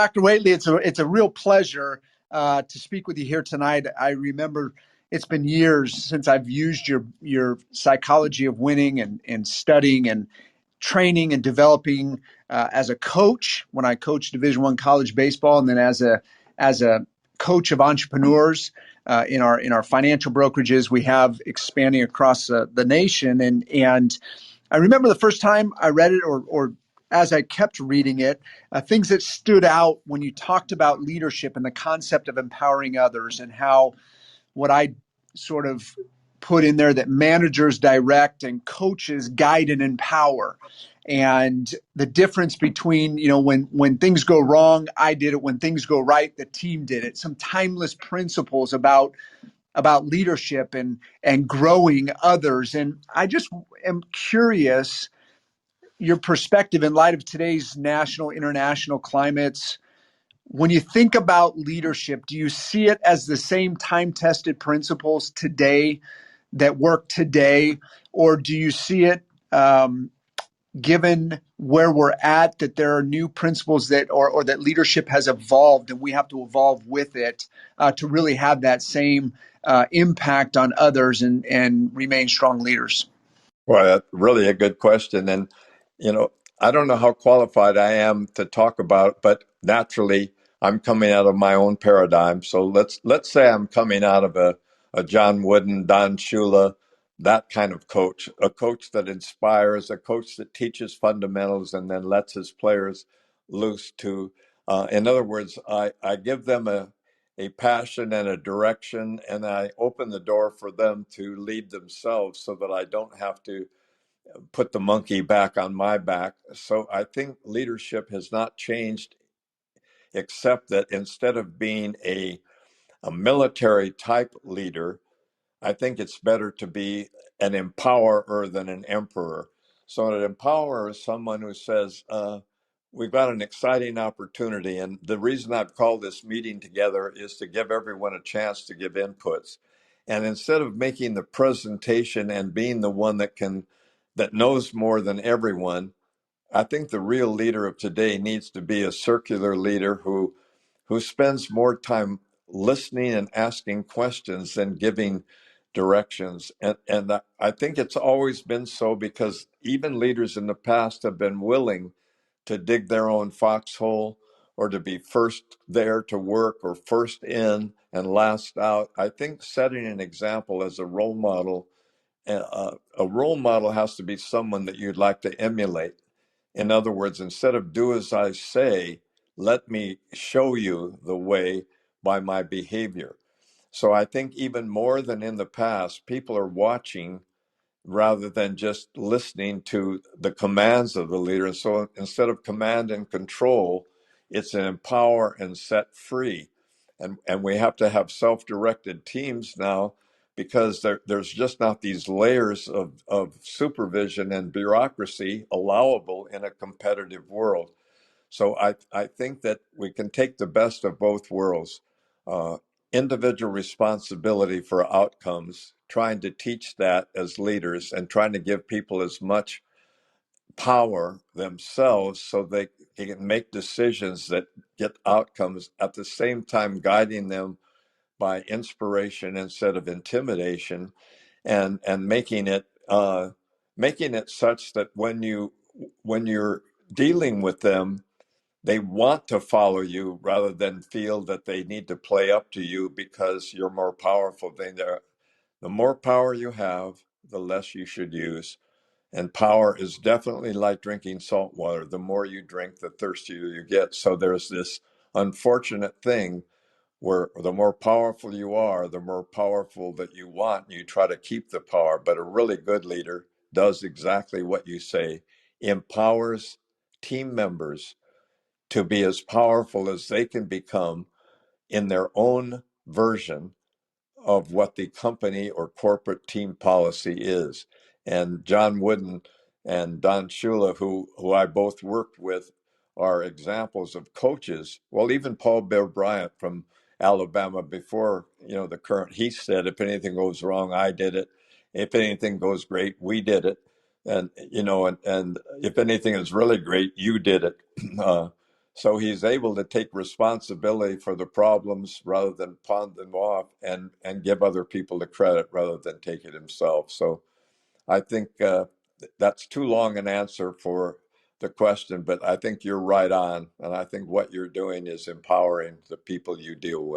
Dr. Waitley, it's a real pleasure to speak with you here tonight. I remember it's been years since I've used your psychology of winning and studying and training and developing as a coach when I coached Division I college baseball, and then as a coach of entrepreneurs in our financial brokerages we have expanding across the nation. And I remember the first time I read it, or as I kept reading it, things that stood out when you talked about leadership and the concept of empowering others, and how what I sort of put in there, that managers direct and coaches guide and empower. And the difference between, when things go wrong, I did it. When things go right, the team did it. Some timeless principles about leadership and growing others. And I just am curious your perspective in light of today's national, international climates. When you think about leadership, do you see it as the same time-tested principles today that work today, or do you see it, given where we're at, that there are new principles that, or that leadership has evolved and we have to evolve with it to really have that same impact on others and remain strong leaders? Well, that's really a good question. And, I don't know how qualified I am to talk about it, but naturally I'm coming out of my own paradigm. So let's say I'm coming out of a John Wooden, Don Shula, that kind of coach, a coach that inspires, a coach that teaches fundamentals and then lets his players loose to, in other words, I give them a passion and a direction, and I open the door for them to lead themselves so that I don't have to put the monkey back on my back. So I think leadership has not changed, except that instead of being a military type leader, I think it's better to be an empowerer than an emperor. So an empowerer is someone who says, we've got an exciting opportunity. And the reason I've called this meeting together is to give everyone a chance to give inputs. And instead of making the presentation and being the one that knows more than everyone, I think the real leader of today needs to be a circular leader who spends more time listening and asking questions than giving directions. And I think it's always been so, because even leaders in the past have been willing to dig their own foxhole, or to be first there to work, or first in and last out. I think setting an example as a role model, a role model has to be someone that you'd like to emulate. In other words, instead of do as I say, let me show you the way by my behavior. So I think even more than in the past, people are watching rather than just listening to the commands of the leader. And so instead of command and control, it's an empower and set free. And we have to have self-directed teams now, because there's just not these layers of supervision and bureaucracy allowable in a competitive world. So I think that we can take the best of both worlds. Uh, Individual responsibility for outcomes, trying to teach that as leaders, and trying to give people as much power themselves so they can make decisions that get outcomes, at the same time guiding them by inspiration instead of intimidation, and making it such that when you're dealing with them, they want to follow you rather than feel that they need to play up to you because you're more powerful than they are. The more power you have, the less you should use. And power is definitely like drinking salt water. The more you drink, the thirstier you get. So there's this unfortunate thing where the more powerful you are, the more powerful that you want, and you try to keep the power. But a really good leader does exactly what you say, empowers team members to be as powerful as they can become in their own version of what the company or corporate team policy is. And John Wooden and Don Shula, who I both worked with, are examples of coaches. Well, even Paul Bear Bryant from Alabama, before the current, he said, if anything goes wrong, I did it. If anything goes great, we did it. And and if anything is really great, you did it. So he's able to take responsibility for the problems rather than pawn them off, and give other people the credit rather than take it himself. So I think that's too long an answer for the question, but I think you're right on. And I think what you're doing is empowering the people you deal with.